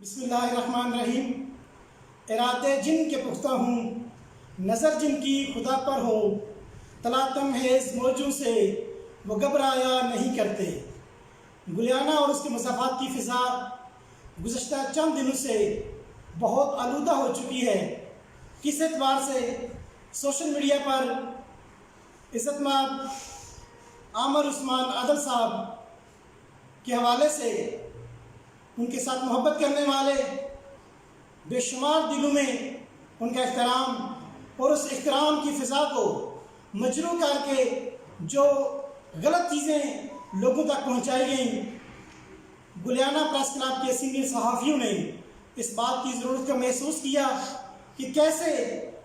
بسم اللہ الرحمن الرحیم۔ ارادے جن کے پختہ ہوں، نظر جن کی خدا پر ہو، تلاطم حیض موجوں سے وہ گھبرایا نہیں کرتے۔ گلیانہ اور اس کے مسافات کی فضا گزشتہ چند دنوں سے بہت آلودہ ہو چکی ہے۔ کس اعتبار سے؟ سوشل میڈیا پر عزت مآب عامر عثمان عادل صاحب کے حوالے سے ان کے ساتھ محبت کرنے والے بے شمار دلوں میں ان کا احترام اور اس احترام کی فضا کو مجروح کر کے جو غلط چیزیں لوگوں تک پہنچائی گئیں، گلیانہ پریس کلب کے سینئر صحافیوں نے اس بات کی ضرورت کو محسوس کیا کہ کیسے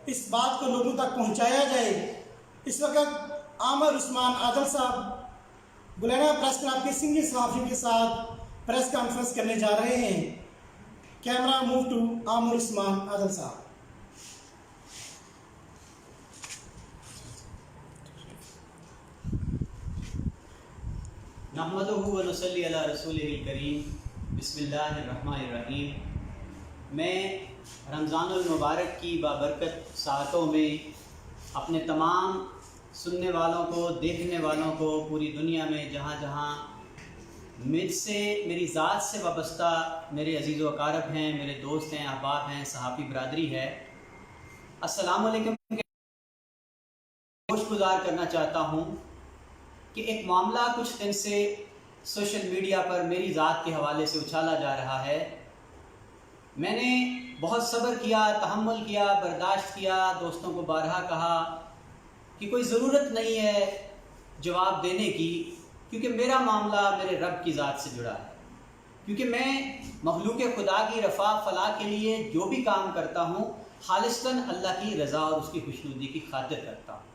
اس بات کو لوگوں تک پہنچایا جائے۔ اس وقت عامر عثمان عادل صاحب گلیانہ پریس کلب کے سینئر صحافیوں کے ساتھ پریس کانفرنس کرنے جا رہے ہیں۔ کیمرہ موو ٹو عامر عثمان عادل صاحب۔ نحمدہ و نصلی علی رسولہ الکریم۔ بسم اللہ الرحمن الرحیم۔ میں رمضان المبارک کی بابرکت ساعتوں میں اپنے تمام سننے والوں کو، دیکھنے والوں کو پوری دنیا میں جہاں جہاں میری ذات سے وابستہ میرے عزیز و اقارب ہیں، میرے دوست ہیں، احباب ہیں، صحافی برادری ہے، السلام علیکم خوش گزار کرنا چاہتا ہوں کہ ایک معاملہ کچھ دن سے سوشل میڈیا پر میری ذات کے حوالے سے اچھالا جا رہا ہے۔ میں نے بہت صبر کیا، تحمل کیا، برداشت کیا، دوستوں کو بارہا کہا کہ کوئی ضرورت نہیں ہے جواب دینے کی، کیونکہ میرا معاملہ میرے رب کی ذات سے جڑا ہے، کیونکہ میں مخلوق خدا کی رفع فلاح کے لیے جو بھی کام کرتا ہوں خالصتاً اللہ کی رضا اور اس کی خوشنودی کی خاطر کرتا ہوں۔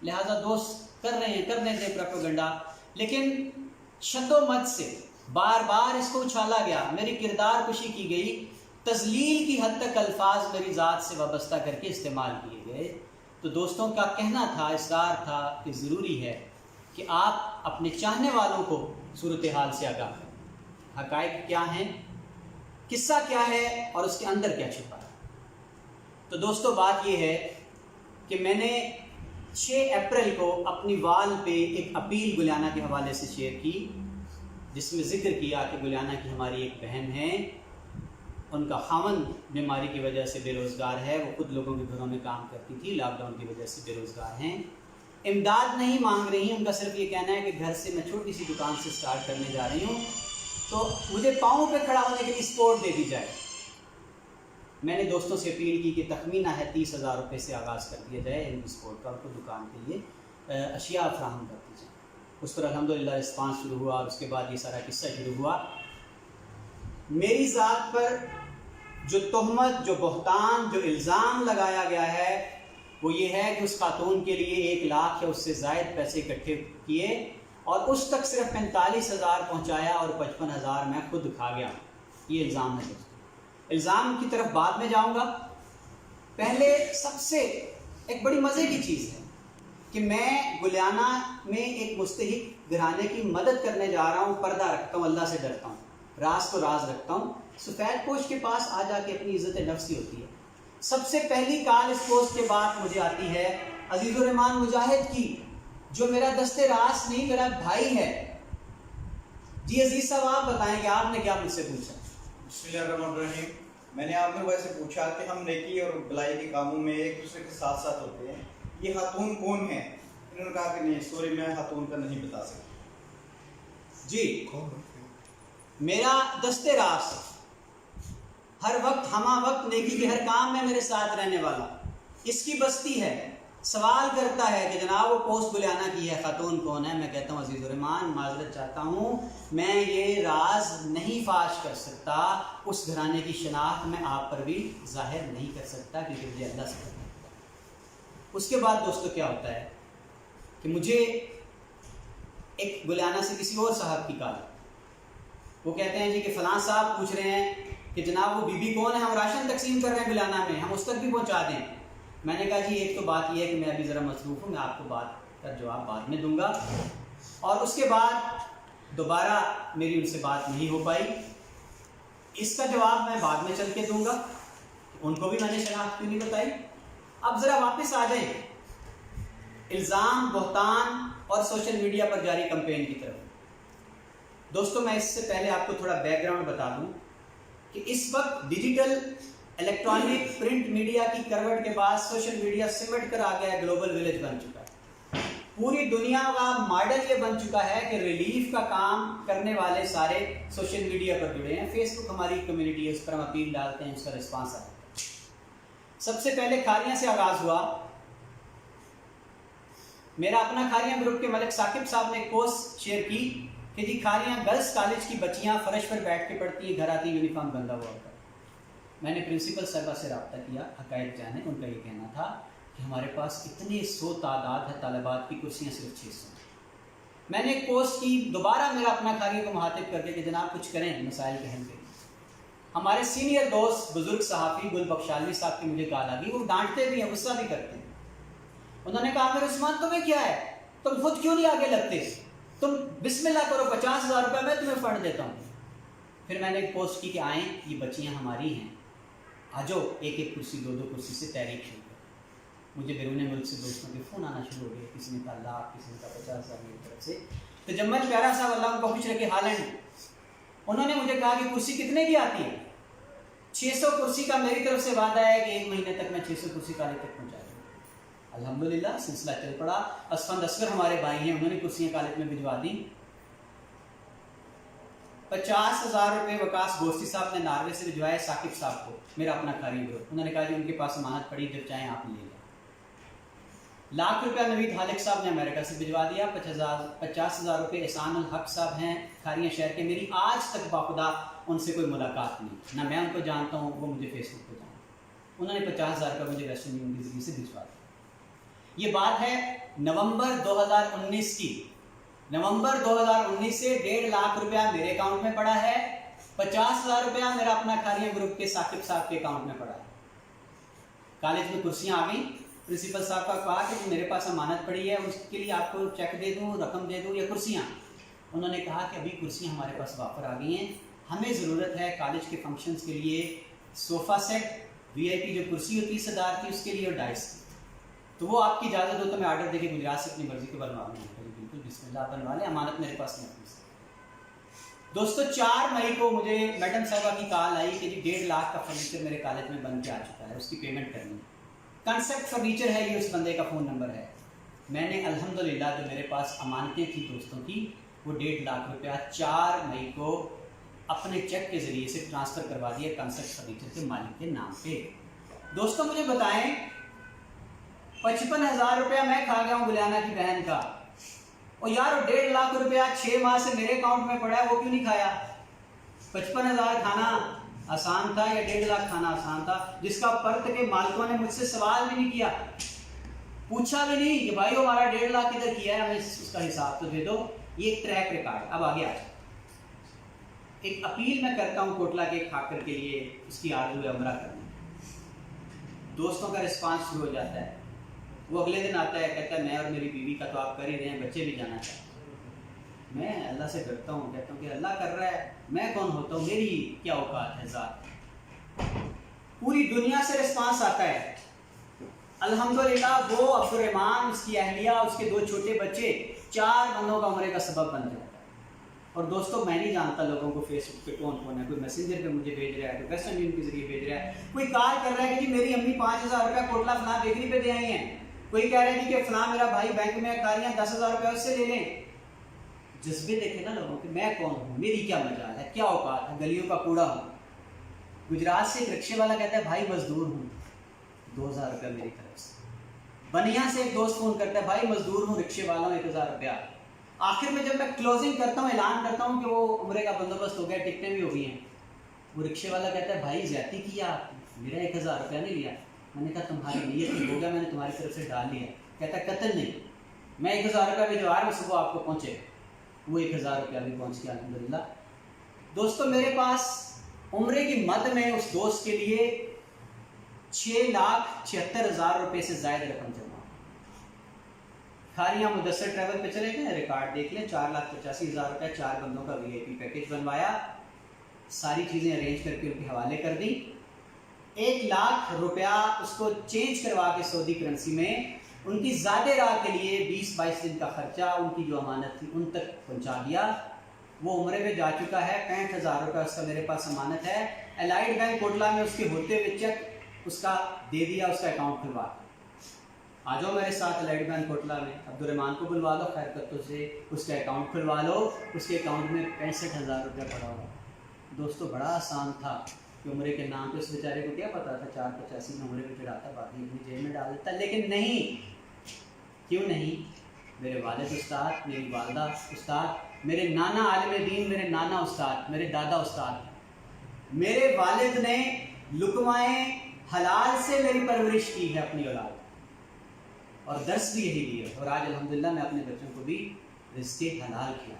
لہٰذا دوست کر رہے ہیں، کرنے دیں پروپیگنڈا، لیکن شد و مد سے بار بار اس کو اچھالا گیا، میری کردار کشی کی گئی، تذلیل کی حد تک الفاظ میری ذات سے وابستہ کر کے استعمال کیے گئے۔ تو دوستوں کا کہنا تھا، اصرار تھا کہ ضروری ہے کہ آپ اپنے چاہنے والوں کو صورتحال سے آگاہ کریں، حقائق کیا ہیں، قصہ کیا ہے اور اس کے اندر کیا چھپا ہے۔ تو دوستوں بات یہ ہے کہ میں نے 6 اپریل کو اپنی وال پہ ایک اپیل گلیانہ کے حوالے سے شیئر کی، جس میں ذکر کیا کہ گلیانہ کی ہماری ایک بہن ہے، ان کا خاوند بیماری کی وجہ سے بے روزگار ہے، وہ خود لوگوں کے گھروں میں کام کرتی تھی، لاک ڈاؤن کی وجہ سے بے روزگار ہیں، امداد نہیں مانگ رہی ہیں، ان کا صرف یہ کہنا ہے کہ گھر سے میں چھوٹی سی دکان سے سٹارٹ کرنے جا رہی ہوں تو مجھے پاؤں پہ کھڑا ہونے کے لیے سپورٹ دے دی جائے۔ میں نے دوستوں سے اپیل کی کہ تخمینہ ہے 30,000 روپے سے آغاز کر دیا جائے ان کی سپورٹ کا، ان کو دکان کے لیے اشیاء فراہم کر دی جائیں۔ اس پر الحمدللہ رسپانس شروع ہوا اور اس کے بعد یہ سارا قصہ شروع ہوا۔ میری ذات پر جو تہمت، جو بہتان، جو الزام لگایا گیا ہے وہ یہ ہے کہ اس خاتون کے لیے 1 لاکھ یا اس سے زائد پیسے اکٹھے کیے اور اس تک صرف 45,000 پہنچایا اور 55,000 میں خود کھا گیا۔ یہ الزام ہے دوستوں۔ الزام کی طرف بعد میں جاؤں گا، پہلے سب سے ایک بڑی مزے کی چیز ہے کہ میں گلیانہ میں ایک مستحق گھرانے کی مدد کرنے جا رہا ہوں، پردہ رکھتا ہوں، اللہ سے ڈرتا ہوں، راز کو راز رکھتا ہوں۔ سفید پوش کے پاس آ جا کے اپنی عزت نفس ہوتی ہے۔ سب سے پہلی کال اس پوسٹ کے بعد مجھے آتی ہے عزیز الرحمان مجاہد کی، جو میرا دستے راس نہیں، میرا بھائی ہے۔ جی عزیز صاحب آپ بتائیں کہ آپ نے کیا مجھ سے پوچھا؟ بسم اللہ الرحمن الرحیم۔ میں نے آپ کو ایسے پوچھا کہ ہم نیکی اور بلائی کے کاموں میں ایک دوسرے کے ساتھ ساتھ ہوتے ہیں، یہ خاتون کون ہے؟ انہوں نے کہا کہ نہیں سوری میں خاتون کا نہیں بتا سکتا۔ جی میرا دستے راس، ہر وقت ہمہ وقت نیکی کے ہر کام میں میرے ساتھ رہنے والا، اس کی بستی ہے، سوال کرتا ہے کہ جناب وہ پوسٹ گلیانہ کی ہے، خاتون کون ہے؟ میں کہتا ہوں عزیز الرحمان معذرت چاہتا ہوں، میں یہ راز نہیں فاش کر سکتا، اس گھرانے کی شناخت میں آپ پر بھی ظاہر نہیں کر سکتا کیونکہ مجھے اللہ سے کرنا ہوتا ہے۔ اس کے بعد دوستو کیا ہوتا ہے کہ مجھے ایک گلیانہ سے کسی اور صاحب کی کال، وہ کہتے ہیں جی کہ فلاں صاحب پوچھ رہے ہیں کہ جناب وہ بی بی کون ہے، ہم راشن تقسیم کر رہے ہیں گلیانہ میں، ہم اس تک بھی پہنچا دیں۔ میں نے کہا جی ایک تو بات یہ ہے کہ میں ابھی ذرا مصروف ہوں، میں آپ کو بات کا جواب بعد میں دوں گا۔ اور اس کے بعد دوبارہ میری ان سے بات نہیں ہو پائی۔ اس کا جواب میں بعد میں چل کے دوں گا، ان کو بھی میں نے شناخت کیوں نہیں بتائی۔ اب ذرا واپس آ جائیں الزام، بہتان اور سوشل میڈیا پر جاری کمپین کی طرف۔ دوستوں میں اس سے پہلے آپ کو تھوڑا بیک گراؤنڈ بتا دوں کہ اس وقت ڈیجیٹل، الیکٹرانک، پرنٹ میڈیا کی کروٹ کے بعد سوشل میڈیا سمٹ کر آ گیا، گلوبل ولیج بن چکا ہے۔ پوری دنیا کا ماڈل یہ بن چکا ہے کہ ریلیف کا کام کرنے والے سارے سوشل میڈیا پر جڑے ہیں۔ فیس بک ہماری کمیونٹی ہے، اس پر ہم اپیل ڈالتے ہیں، اس کا رسپانس آتا ہے۔ سب سے پہلے کھاریاں سے آغاز ہوا۔ میرا اپنا کھاریاں گروپ کے ملک ثاقب صاحب نے ایک پوسٹ شیئر کی کہ جی کھاریاں گرلز کالج کی بچیاں فرش پر بیٹھ کے پڑھتی ہیں، گھر آتی یونیفارم گندا ہوا ہوتا ہے۔ میں نے پرنسپل صاحبہ سے رابطہ کیا، حقائق جانے، ان کا یہ کہنا تھا کہ ہمارے پاس اتنے 100 تعداد ہے طالبات کی، کرسیاں صرف 600۔ میں نے ایک پوسٹ کی، دوبارہ میرا اپنا کھاریوں کو مخاطب کر کے کہ جناب کچھ کریں مسائل کے حل کے لیے۔ ہمارے سینئر دوست بزرگ صحافی گل بخشالوی صاحب کی مجھے کال آ گئی، وہ ڈانٹتے بھی ہیں، غصہ بھی کرتے ہیں۔ انہوں نے کہا میرے عثمان تمہیں کیا ہے، تم خود کیوں نہیں آگے لگتے، تم بسم اللہ کرو، 50,000 روپے میں تمہیں فنڈ دیتا ہوں۔ پھر میں نے ایک پوسٹ کی کہ آئیں یہ بچیاں ہماری ہیں، آ جاؤ ایک ایک کرسی 2 کرسی سے تحریک شروع کرو۔ مجھے بیرون ملک سے دوستوں کے فون آنا شروع ہو گئے، کسی نے کہا لاکھ، کسی نے کہا 50,000 میری طرف سے۔ تجمل پیارا صاحب اللہ ان کو خوش رکھے ہالینڈ، انہوں نے مجھے کہا کہ کرسی کتنے کی آتی ہے؟ 600 کرسی کا میری طرف سے وعدہ ہے کہ 1 مہینے تک میں 600 کرسی کالج تک پہنچا دوں۔ الحمدللہ سلسلہ چل پڑا۔ اسفند اصغر ہمارے بھائی ہیں، انہوں نے کرسیاں کالج میں بھجوا دی۔ 50,000 روپے وکاس گوشتی صاحب نے ناروے سے بھجوائے ثاقب صاحب کو، میرا اپنا کھاری گروپ۔ انہوں نے کہا کہ ان کے پاس امانت پڑی، جب چاہیں آپ لے لیں۔ ₹1,00,000 نوید حالق صاحب نے امریکہ سے بھجوا دیا۔ 50,000 روپے احسان الحق صاحب ہیں کھاریاں شہر کے، میری آج تک باخدا ان سے کوئی ملاقات نہیں، نہ میں ان کو جانتا ہوں، وہ مجھے فیس بک پہ جانتے ہیں۔ انہوں نے 50,000 روپے مجھے ویسٹرن یونین کے ذریعے سے بھجوا دیا۔ یہ بات ہے نومبر 2019 کی۔ نومبر 2019 سے 1,50,000 روپیہ میرے اکاؤنٹ میں پڑا ہے، 50,000 روپیہ میرا اپنا کھاریاں گروپ کے ثاقب صاحب کے اکاؤنٹ میں پڑا ہے۔ کالج میں کرسیاں آ گئیں، پرنسپل صاحب کا کہا کہ میرے پاس امانت پڑی ہے، اس کے لیے آپ کو چیک دے دوں، رقم دے دوں یا کرسیاں؟ انہوں نے کہا کہ ابھی کرسیاں ہمارے پاس وافر آ گئی ہیں، ہمیں ضرورت ہے کالج کے فنکشنز کے لیے صوفہ سیٹ، VIP جو کرسی ہوتی ہے صدارت کی، اس کے لیے اور ڈائس کی۔ تو وہ آپ کی اجازت ہو تو میں آرڈر دے کے گجرات سے اپنی مرضی کو بنوا لوں گا۔ بالکل بسم اللہ بنوا لیں، امانت میرے پاس نہیں۔ دوستو 4 مئی کو مجھے میڈم صاحبہ کی کال آئی کہ جی 1,50,000 کا فرنیچر میرے کالج میں بن کے آ چکا ہے، اس کی پیمنٹ کرنی ہے۔ کنسپٹ فرنیچر ہے، یہ اس بندے کا فون نمبر ہے۔ میں نے الحمدللہ جو میرے پاس امانتیں تھیں دوستوں کی، وہ 1,50,000 روپیہ 4 مئی کو اپنے چیک کے ذریعے سے ٹرانسفر کروا دیا کنسپٹ فرنیچر کے مالک کے نام پہ۔ دوستوں مجھے بتائیں 55,000 روپیہ میں کھا گیا ہوں گلیانہ کی بہن کا، اور یار 1,50,000 روپیہ 6 ماہ سے میرے اکاؤنٹ میں پڑا ہے، وہ کیوں نہیں کھایا؟ 55,000 کھانا آسان تھا یا 1,50,000 کھانا آسان تھا؟ جس کا پرت کے مالکوں نے مجھ سے سوال بھی نہیں کیا، پوچھا بھی نہیں کہ بھائی ہمارا 1,50,000 کدھر کیا ہے، ہمیں اس کا حساب تو دے دو۔ یہ ایک ٹریک ریکارڈ۔ اب آگے آ جائیں، ایک اپیل میں کرتا ہوں کوٹلہ کے کھاکر کے لیے، اس کی آرزو ہے عمرہ کرنے۔ دوستوں کا رسپانس شروع ہو جاتا ہے، وہ اگلے دن آتا ہے کہتا ہے میں اور میری بیوی کا تو آپ کر ہی رہے ہیں، بچے بھی جانا چاہتے ہیں۔ میں اللہ سے ڈرتا ہوں، کہتا ہوں کہ اللہ کر رہا ہے، میں کون ہوتا ہوں، میری کیا اوقات ہے ذات۔ پوری دنیا سے رسپانس آتا ہے۔ الحمدللہ وہ عبد الرحمان، اس کی اہلیہ، اس کے 2 چھوٹے بچے، 4 بندوں کا عمرے کا سبب بن جاتا ہے۔ اور دوستوں میں نہیں جانتا لوگوں کو فیس بک پہ کون ہے، کوئی میسنجر پہ مجھے بھیج رہا ہے، کوئی ویسٹرن یونین کے ذریعے بھیج رہا ہے، کوئی کال کر رہا ہے کہ جی میری امی 5,000 روپیہ کوٹلہ فلاں بیکری پہ دے آئی ہیں، کوئی کہہ رہے ہیں کہ فلاں میرا بھائی بینک میں کاریاں 10,000 روپیہ اس سے لے لیں۔ جذبے دیکھیں نا لوگوں کہ میں کون ہوں، میری کیا مجال ہے، کیا اوقات ہے، گلیوں کا کوڑا ہوں۔ گجرات سے ایک رکشے والا کہتا ہے بھائی مزدور ہوں، 2,000 روپیہ میری طرف سے۔ بنیا سے ایک دوست فون کرتا ہے بھائی مزدور ہوں، رکشے والا ہوں، 1,000 روپیہ۔ آخر میں جب میں کلوزنگ کرتا ہوں، اعلان کرتا ہوں کہ وہ عمرے کا بندوبست ہو گیا، ٹکٹیں بھی ہو گئی ہیں، وہ رکشے والا کہتا ہے بھائی زیادتی کیا، میرا 1,000 روپیہ نہیں لیا۔ میں نے کہا تمہاری نیت نہیں ہوگا، میں نے تمہاری طرف سے ڈال لیا۔ کہتا ہے قتل نہیں، میں 1,000 روپیہ بھجوا رہا ہوں، صبح آپ کو پہنچے۔ وہ 1,000 روپیہ بھی پہنچ گیا الحمدللہ۔ دوستوں میرے پاس عمرے کی مد میں اس دوست کے لیے 6,76,000 روپے سے زائد رقم جمع۔ کھاریاں مدثر ٹریول پہ چلے گئے، ریکارڈ دیکھ لیں، 4,85,000 روپے 4 بندوں کا VIP پیکیج بنوایا۔ ساری چیزیں ارینج کر کے ان کے حوالے کر دیں. 1 لاکھ روپیہ اس کو چینج کروا کے سعودی کرنسی میں ان کی ذاتی راہ کے لیے 20-22 دن کا خرچہ ان کی جو امانت تھی ان تک پہنچا دیا. وہ عمرے میں جا چکا ہے. 65,000 روپیہ اس کا میرے پاس امانت ہے. الائٹ بینک کوٹلہ میں اس کے ہوتے ہوئے چیک اس کا دے دیا, اس کا اکاؤنٹ کھلوا. آ جاؤ میرے ساتھ الائٹ بینک کوٹلہ میں, عبدالرحمان کو بلوا لو خیر کتوں سے, اس کا اکاؤنٹ کھلوا لو. اس کے اکاؤنٹ میں 65,000 روپیہ پڑا ہوا. دوستو بڑا آسان تھا کہ عمرے کے نام پہ اس بیچارے کو کیا پتا تھا 485 میں عمرے میں چڑھاتا, باقی اپنی جیب میں ڈال دیتا. لیکن نہیں, کیوں نہیں؟ میرے والد استاد, میری والدہ استاد, میرے نانا عالم دین, میرے نانا استاد, میرے دادا استاد. میرے والد نے لقمائے حلال سے میری پرورش کی ہے اپنی اولاد, اور درس بھی یہی دیا, اور آج الحمدللہ میں اپنے بچوں کو بھی رزق حلال کیا.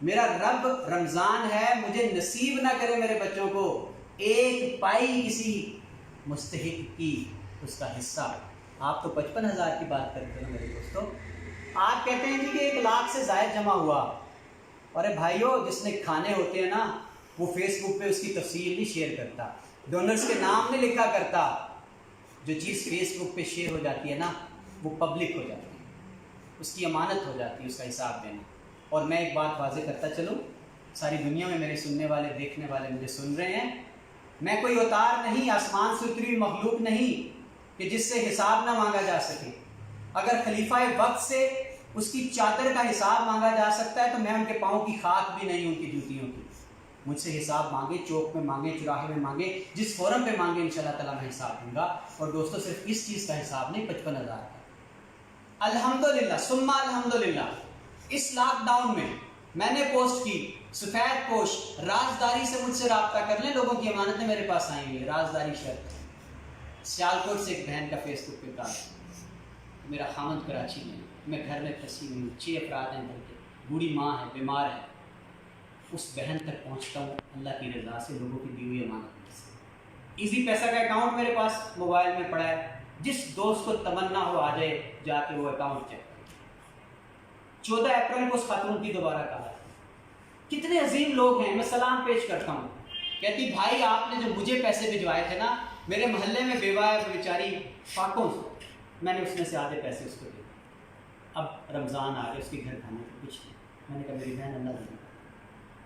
میرا رب رمضان ہے, مجھے نصیب نہ کرے میرے بچوں کو 1 پائی کسی مستحق کی اس کا حصہ. آپ تو 55,000 کی بات کرتے ہیں میرے دوستوں. آپ کہتے ہیں جی کہ 1 لاکھ سے زائد جمع ہوا. ارے بھائیو, جس نے کھانے ہوتے ہیں نا وہ فیس بک پہ اس کی تفصیل نہیں شیئر کرتا, ڈونرز کے نام نہیں لکھا کرتا. جو چیز فیس بک پہ شیئر ہو جاتی ہے نا وہ پبلک ہو جاتی ہے, اس کی امانت ہو جاتی ہے اس کا حساب دینا. اور میں ایک بات واضح کرتا چلوں, ساری دنیا میں میرے سننے والے دیکھنے والے مجھے سن رہے ہیں, میں کوئی اوتار نہیں, آسمان سے اتری ہوئی مخلوق نہیں کہ جس سے حساب نہ مانگا جا سکے. اگر خلیفہ وقت سے اس کی چادر کا حساب مانگا جا سکتا ہے تو میں ان کے پاؤں کی خاک بھی نہیں, ان کی جوتیوں کی. مجھ سے حساب مانگے, چوک میں مانگے, چوراہے میں مانگے, جس فورم پہ مانگے, انشاءاللہ تعالیٰ میں حساب دوں گا. اور دوستو صرف اس چیز کا حساب نہیں, 55,000 کا. الحمدللہ ثم الحمدللہ اس لاک ڈاؤن میں میں نے پوسٹ کی, سفید پوش, رازداری سے مجھ سے رابطہ کر لیں, لوگوں کی امانتیں میرے پاس آئیں گی, رازداری شرط. سیالکوٹ سے ایک بہن کا فیس بک پہ کہا, میرا خامد کراچی میں, میں گھر میں پھنسی ہوئی ہوں, 6 افراد ہیں گھر کے, بوڑھی ماں ہے, بیمار ہے. اس بہن تک پہنچتا ہوں اللہ کی رضا سے, لوگوں کی دی ہوئی امانت سے. ایزی پیسہ کا اکاؤنٹ میرے پاس موبائل میں پڑا ہے, جس دوست کو تمنا ہو آ جائے جا کے وہ اکاؤنٹ چیک کرے. 14 اپریل کو اس خاتون کی دوبارہ کہا. کتنے عظیم لوگ ہیں, میں سلام پیش کرتا ہوں. کہتی بھائی آپ نے جو مجھے پیسے بھجوائے تھے نا, میرے محلے میں بیوہ ہے بیچاری فاقوں سے, میں نے اس میں سے آدھے پیسے اس کو دیے. اب رمضان آ گئے, اس کے گھر کھانے کو کچھ نہیں. میں نے کہا میری بہن اللہ دے.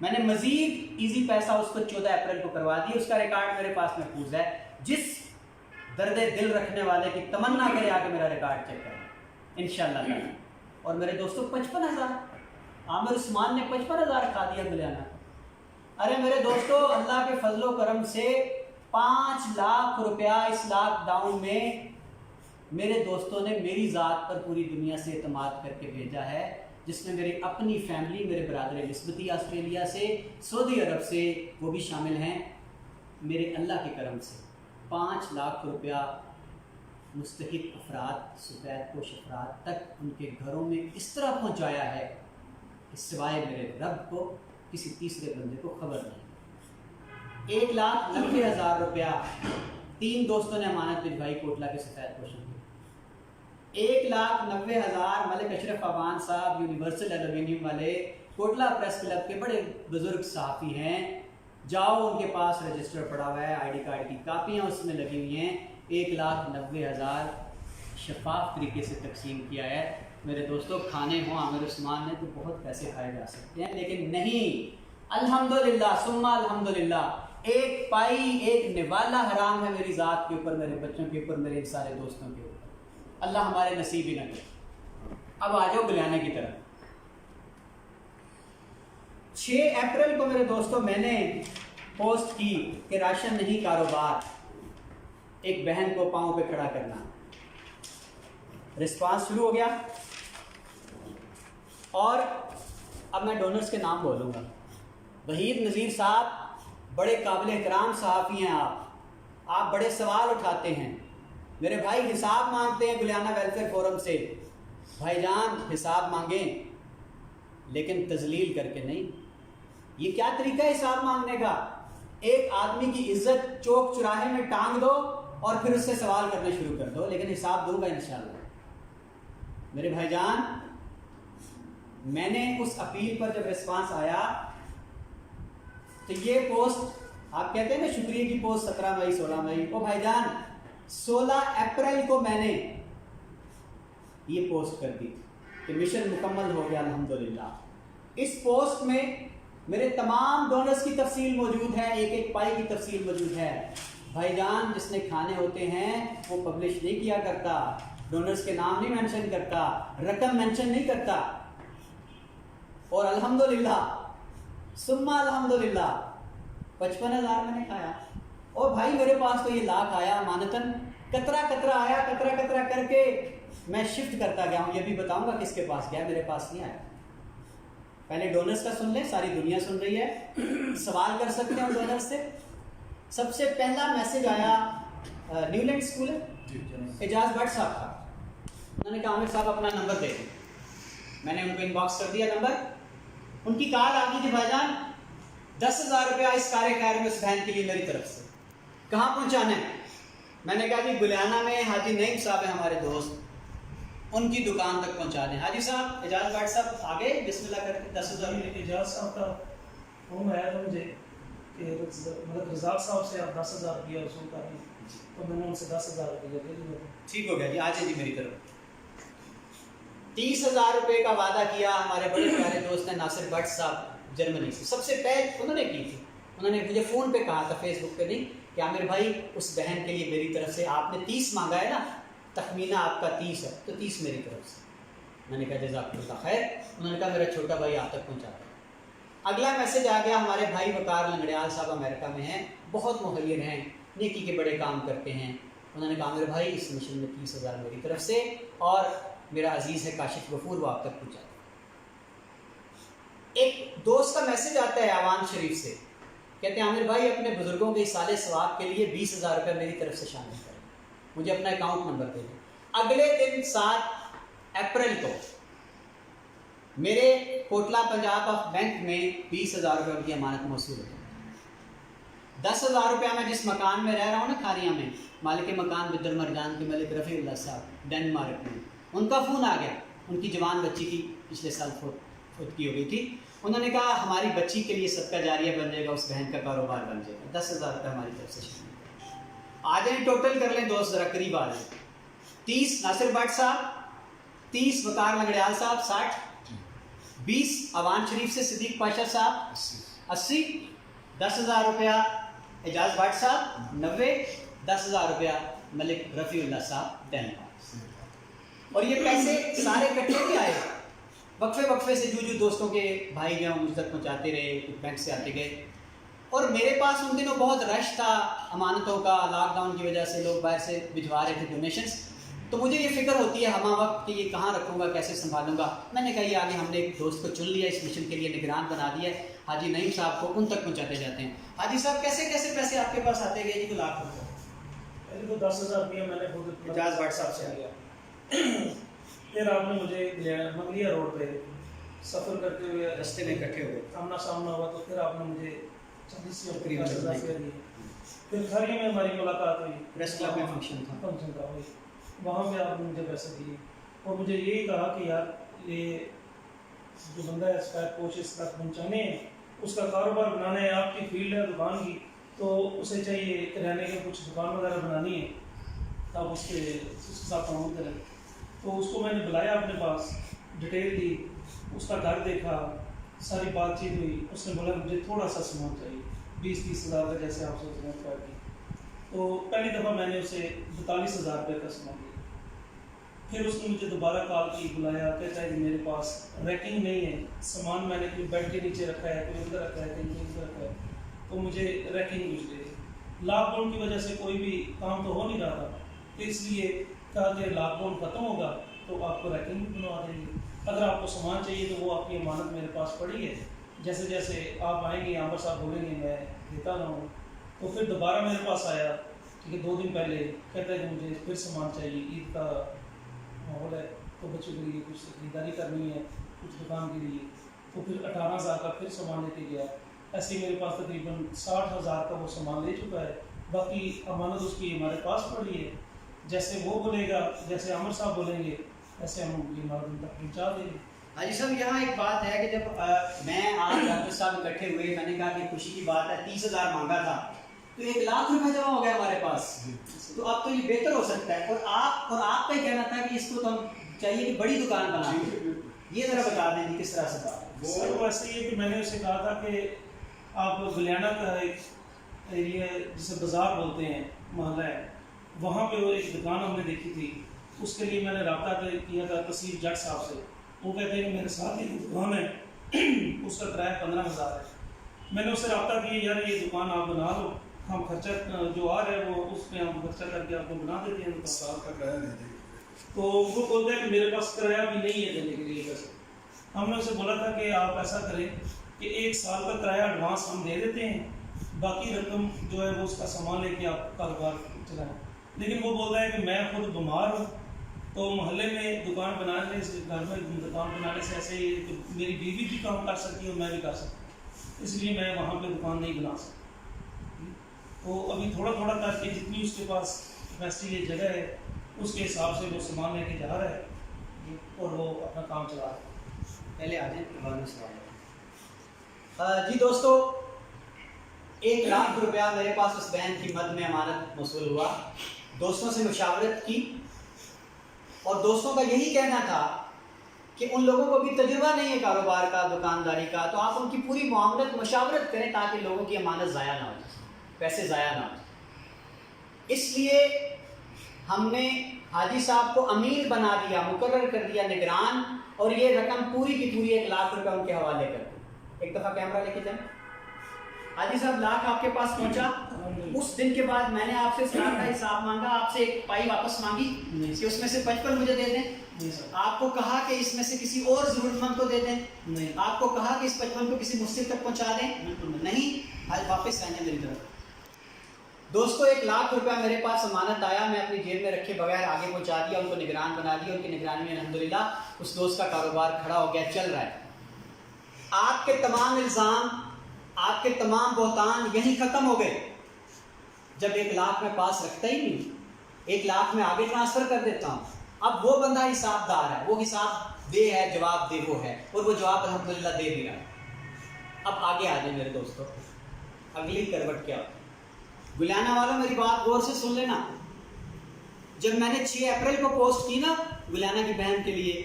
میں نے مزید ایزی پیسہ اس کو 14 اپریل کو کروا دی. اس کا ریکارڈ میرے پاس محفوظ ہے. جس درد دل رکھنے والے کی تمنا کرے آ کے میرا ریکارڈ چیک کریں انشاءاللہ تعالی. اور میرے دوستوں 55,000, عامر عثمان نے 55,000 کھا دیا گلیانہ. ارے میرے دوستوں, اللہ کے فضل و کرم سے 5 لاکھ روپیہ اس لاک ڈاؤن میں میرے دوستوں نے میری ذات پر پوری دنیا سے اعتماد کر کے بھیجا ہے, جس میں میری اپنی فیملی, میرے برادر نسبتی آسٹریلیا سے, سعودی عرب سے, وہ بھی شامل ہیں. میرے اللہ کے کرم سے 5 لاکھ روپیہ مستحق افراد, سفید پوش افراد تک ان کے گھروں میں اس طرح پہنچایا ہے کہ سوائے میرے رب کو کسی تیسرے بندے کو خبر نہیں. 1,90,000 روپیہ 3 دوستوں نے امانت بھجوائی کوٹلہ کے سفید پوشوں کی. 1,90,000 ملک اشرف افغان صاحب, یونیورسل ایلومینیم والے, کوٹلہ پریس کلب کے بڑے بزرگ صحافی ہیں. جاؤ ان کے پاس رجسٹر پڑا ہوا ہے, آئی ڈی کارڈ کی کاپیاں اس میں لگی ہوئی ہیں. 1,90,000 شفاف طریقے سے تقسیم کیا ہے. میرے دوستوں کھانے ہوں عامر عثمان نے تو بہت پیسے کھائے جا سکتے ہیں, لیکن نہیں, الحمدللہ ثم الحمدللہ 1 پائی 1 نوالا حرام ہے میری ذات کے اوپر, میرے بچوں کے اوپر, میرے سارے دوستوں کے اوپر. اللہ ہمارے نصیب ہی نہ کرے. اب آ جاؤ گلیانے کی طرف. 6 اپریل کو میرے دوستوں میں نے پوسٹ کی کہ راشن نہیں کاروبار, ایک بہن کو پاؤں پہ کھڑا کرنا. رسپانس شروع ہو گیا, اور اب میں ڈونرز کے نام بولوں گا. وحید نذیر صاحب بڑے قابل احترام صحافی ہیں, آپ بڑے سوال اٹھاتے ہیں, میرے بھائی حساب مانگتے ہیں گلیانہ ویلفیئر فورم سے. بھائی جان حساب مانگیں لیکن تذلیل کر کے نہیں. یہ کیا طریقہ ہے حساب مانگنے کا؟ ایک آدمی کی عزت چوک چوراہے میں ٹانگ دو اور پھر اس سے سوال کرنے شروع کر دو, لیکن حساب دوں گا انشاءاللہ. میرے بھائی جان, میں نے اس اپیل پر جب ریسپانس آیا تو یہ پوسٹ آپ کہتے ہیں نا شکریہ کی پوسٹ 17 مئی 16 مئی، او بھائی جان 16 اپریل کو میں نے یہ پوسٹ کر دی کہ مشن مکمل ہو گیا الحمدللہ۔ اس پوسٹ میں میرے تمام ڈونرز کی تفصیل موجود ہے، ایک ایک پائی کی تفصیل موجود ہے۔ بھائی جان جس نے کھانے ہوتے ہیں وہ پبلش نہیں کیا کرتا، ڈونرز کے نام نہیں مینشن کرتا، رقم مینشن نہیں کرتا، اور الحمدللہ ثم الحمدللہ 55,000 میں نے کھایا۔ اور بھائی میرے پاس تو یہ لاکھ آیا امانتاً، قطرہ قطرہ آیا، قطرہ قطرہ کر کے میں شفٹ کرتا گیا ہوں۔ یہ بھی بتاؤں گا کس کے پاس گیا، میرے پاس نہیں آیا۔ پہلے ڈونرز کا سن لیں، ساری دنیا سن رہی ہے، سوال کر سکتے ہیں ڈونرز سے۔ سب سے پہلا میسج آیا نیو لینڈ اسکول ہے اعجاز بٹ صاحب کا، انہوں نے کہا عامر صاحب اپنا نمبر دے دیں، میں نے ان کو ان باکس کر دیا نمبر۔ ان کی کال آ گئی تھی بھائی جان 10,000 روپیہ اس کار خیر میں اس بہن کے لیے میری طرف سے، کہاں پہنچانا ہے؟ میں نے کہا جی گلیانہ میں حاجی نعیم صاحب ہیں ہمارے دوست، ان کی دکان تک پہنچا دیں۔ حاجی صاحب اعجاز بٹ صاحب آگے بسم اللہ کر کے 10,000 اعجاز صاحب کا فون آیا تھا مجھے کہ مطلب رزاق صاحب سے آپ 10,000 روپیہ وصول کر رہے ہیں، تو میں نے ان سے 10,000 روپیہ دے دیا۔ ٹھیک ہو گیا جی، آ جائیں جی میری طرف۔ 30,000 روپے کا وعدہ کیا ہمارے بڑے پیارے دوست ہیں ناصر بٹ صاحب جرمنی سے، سب سے پہلے انہوں نے کی تھی، انہوں نے مجھے فون پہ کہا تھا فیس بک پہ نہیں کہ عامر بھائی اس بہن کے لیے میری طرف سے آپ نے 30 مانگا ہے نا، تخمینہ آپ کا 30 ہے تو 30 میری طرف سے۔ میں نے کہا جزاک اللہ خیر، انہوں نے کہا میرا چھوٹا بھائی آپ تک پہنچاتا ہے۔ اگلا میسج آ گیا ہمارے بھائی وقار لنگڑیال صاحب امریکہ میں ہیں، بہت مخیر ہیں، نیکی کے بڑے کام کرتے ہیں۔ انہوں نے کہا عامر بھائی اس مشن میں 30,000 میری طرف سے، اور میرا عزیز ہے کاشف غفور وہ آپ تک پہنچا دیں۔ ایک دوست کا میسج آتا ہے آوان شریف سے، کہتے ہیں عامر بھائی اپنے بزرگوں کے اصالے ثواب کے لیے 20,000 روپے میری طرف سے شامل کریں، مجھے اپنا اکاؤنٹ نمبر دے دیں۔ اگلے دن 7 اپریل کو میرے کوٹلہ پنجاب آف بینک میں 20,000 روپے کی امانت موصول ہوئی۔ 10,000 روپیہ میں جس مکان میں رہ رہا ہوں نا کھاریاں میں، مالک مکان بدر مرجان کے ملک رفیع اللہ صاحب ڈینمارک میں، ان کا فون آ گیا، ان کی جوان بچی کی پچھلے سال فوتگی ہو گئی تھی۔ انہوں نے کہا ہماری بچی کے لیے صدقہ جاریہ بن جائے گا، اس بہن کا کاروبار بن جائے گا، 10,000 روپے ہماری طرف سے شامل کریں۔ آ جائیں ٹوٹل کر لیں دوست ذرا قریب آ جائیں۔ 30 ناصر بٹ صاحب، 30 وقار لنگڑیال صاحب 60، 20 آوان شریف سے صدیق پاشا صاحب 80، 10,000 روپیہ اعجاز بٹ صاحب 90، 10,000 روپیہ ملک رفیع اللہ صاحب ڈینمارک۔ اور یہ پیسے سارے کٹھے بھی آئے، وقفے وقفے سے جو دوستوں کے بھائی جو ہیں مجھ تک پہنچاتے رہے، کچھ بینک سے آتے گئے۔ اور میرے پاس ان دنوں بہت رش تھا امانتوں کا، لاک ڈاؤن کی وجہ سے لوگ باہر سے بھجوا رہے تھے ڈونیشنس، تو مجھے یہ فکر ہوتی ہے ہمہ وقت کہ یہ کہاں رکھوں گا، کیسے سنبھالوں گا۔ میں نے کہا یہ آگے ہم نے ایک دوست کو چن لیا، اس مشن کے لیے نگران بنا دیا ہے، حاجی نعیم صاحب کو ان تک پہنچاتے جاتے ہیں۔ حاجی صاحب کیسے کیسے پیسے آپ کے پاس آتے گئے؟ یہ لاکھ روپے پہلے تو 10,000 روپیہ میں نے خود اعجاز بٹ صاحب سے لیا، پھر آپ نے مجھے منگلیا روڈ پہ سفر کرتے ہوئے رستے میں اکٹھے ہوئے، آمنا سامنا ہوا، تو پھر آپ نے مجھے 40 سے تقریباً 50,000 روپیہ دیے۔ پھر کھاریے میں ہماری ملاقات ہوئی، پریس کلب میں فنکشن تھا، ہوئی، وہاں پہ آپ نے مجھے پیسے دیے اور مجھے یہی کہا کہ یار یہ جو بندہ ہے اسپائر کوچز تک پہنچانے ہیں، اس کا کاروبار بنانا ہے، آپ کی فیلڈ ہے دکان کی، تو اسے چاہیے کرانے کے کچھ دکان وغیرہ بنانی ہے، آپ اس کے ساتھ تعاون کریں۔ تو اس کو میں نے بلایا اپنے پاس، ڈیٹیل دی، اس کا گھر دیکھا، ساری بات چیت ہوئی۔ اس نے بولا مجھے تھوڑا سا سامان چاہیے 20-30 ہزار کا، جیسے آپ سوچ رہے ہیں۔ تو پہلی دفعہ میں نے اسے 42,000 روپے کا سامان دیا۔ پھر اس نے مجھے دوبارہ کال کی، بلایا، کہتا ہے کہ میرے پاس ریکنگ نہیں ہے، سامان میں نے کوئی بیڈ کے نیچے رکھا ہے، کوئی ادھر رکھا ہے، کوئی ادھر رکھا ہے، تو مجھے ریکنگ کچھ دے۔ لاک ڈاؤن کی وجہ سے کوئی بھی کام تو ہو نہیں رہا تھا، تو اس لیے کہا کہ لاک ڈاؤن ختم ہوگا تو آپ کو ریکنگ بھی بنوا دیں گے، اگر آپ کو سامان چاہیے تو وہ آپ کی امانت میرے پاس پڑی ہے، جیسے جیسے آپ آئیں گے عامر صاحب بولیں گے میں دیتا رہوں۔ تو پھر دوبارہ میرے پاس آیا، ٹھیک ہے، 2 دن پہلے کہتا ہے کہ مجھے پھر سامان چاہیے، عید کا ماحول ہے تو بچوں کے لیے کچھ خریداری کرنی ہے، کچھ دکان کے لیے، تو پھر 18,000 کا پھر سامان لے کے گیا۔ ایسے میرے پاس تقریباً 60,000 کا وہ سامان لے چکا ہے، باقی امانت اس کی ہمارے پاس پڑی ہے، جیسے وہ بولے گا، جیسے عامر صاحب بولیں گے ایسے ہم ان کی امانت ان تک پہنچا دیں گے۔ حاجی صاحب یہاں ایک بات ہے کہ جب میں آپ ڈاکٹر صاحب اکٹھے ہوئے، میں نے کہا کہ خوشی کی بات ہے 30,000 مانگا تھا تو 1,00,000 روپے جمع ہو گیا ہمارے پاس، تو اب تو یہ بہتر ہو سکتا ہے. اور آپ کا ہی کہنا تھا کہ اس کو تو ہم چاہیے کہ بڑی دکان بنا دیں، یہ ذرا بتا دیں کہ کس طرح سے بات. سر وہ ایسے ہی ہے کہ میں نے اسے کہا تھا کہ آپ گلیانہ کا ایک ایریا جسے بازار بولتے ہیں محلہ ہے، وہاں پہ وہ ایک دکان ہم نے دیکھی تھی. اس کے لیے میں نے رابطہ کیا تھا تصویر جٹ صاحب سے. وہ کہتے ہیں کہ میرے ساتھ ایک دکان ہے، اس کا کرایہ 15,000 ہے. میں نے اس سے رابطہ کیا، یار یہ دکان آپ بنا لو، ہم خرچہ جو آ رہا ہے وہ اس میں ہم خرچہ کر کے آپ کو بنا دیتے ہیں. سال کا کرایہ نہیں دیں گے. تو وہ بولتا ہے کہ میرے پاس کرایہ بھی نہیں ہے دینے کے لیے پیسے. ہم نے اسے بولا تھا کہ آپ ایسا کریں کہ 1 سال کا کرایہ ایڈوانس ہم دے دیتے ہیں، باقی رقم جو ہے وہ اس کا سامان لے کے آپ کاروبار چلائیں. لیکن وہ بول رہا ہے کہ میں خود بیمار ہوں، تو محلے میں دکان بنانے سے، گھر میں دکان بنانے سے ایسے ہی کہ میری بیوی بھی کام کر سکتی ہے اور میں بھی کر سکتا ہوں، اس لیے میں وہاں پہ دکان نہیں بنا سکتا. تو ابھی تھوڑا تھوڑا کر کے جتنی اس کے پاس کیپیسٹی ہے، جگہ ہے، اس کے حساب سے وہ سامان لے کے جا رہا ہے اور وہ اپنا کام چلا رہا ہے. پہلے آ جائیں بعد میں سوال. جی دوستو، 1,00,000 روپیہ میرے پاس اس بہن کی مد میں امانت موصول ہوا. دوستوں سے مشاورت کی اور دوستوں کا یہی کہنا تھا کہ ان لوگوں کو بھی تجربہ نہیں ہے کاروبار کا، دکانداری کا، تو آپ ان کی پوری معاملت مشاورت کریں تاکہ لوگوں کی امانت ضائع نہ ہو، پیسے ضائع نہ ہو. اس لیے ہم نے حاجی صاحب کو امیر بنا دیا، مقرر کر دیا نگران، اور یہ رقم پوری کی پوری 1,00,000 روپے ان کے حوالے کر دی. ایک دفعہ کیمرہ لے کے جائیں. حاجی صاحب 1,00,000 آپ کے پاس پہنچا. اس دن کے بعد میں نے آپ سے اس کا حساب مانگا، آپ سے ایک پائی واپس مانگی کہ اس میں سے 55 مجھے دے دیں. آپ کو کہا کہ اس میں سے کسی اور ضرورت مند کو دے دیں. آپ کو کہا کہ اس 55 کو کسی مسجد تک پہنچا دیں. نہیں، آج واپس آئیں میری طرف. دوستو 1,00,000 روپیہ میرے پاس امانت آیا، میں اپنی جیب میں رکھے بغیر آگے پہنچا دیا، ان کو نگران بنا دیا. ان کی نگرانی میں الحمدللہ اس دوست کا کاروبار کھڑا ہو گیا، چل رہا ہے. آپ کے تمام الزام، آپ کے تمام بہتان یہیں ختم ہو گئے جب 1,00,000 میں پاس رکھتا ہی نہیں. 1,00,000 میں آگے ٹرانسفر کر دیتا ہوں. اب وہ بندہ حساب دار ہے، وہ حساب دے ہے، جواب دے وہ ہے، اور وہ جواب الحمدللہ دے بھی رہا ہے. اب آگے آ جائیں میرے دوستو، اگلی کروٹ کیا ہوتی ہے. گلیانہ والوں میری بات غور سے سن لینا. جب میں نے 6 اپریل کو پوسٹ کی نا گلیانہ کی بہن کے لیے،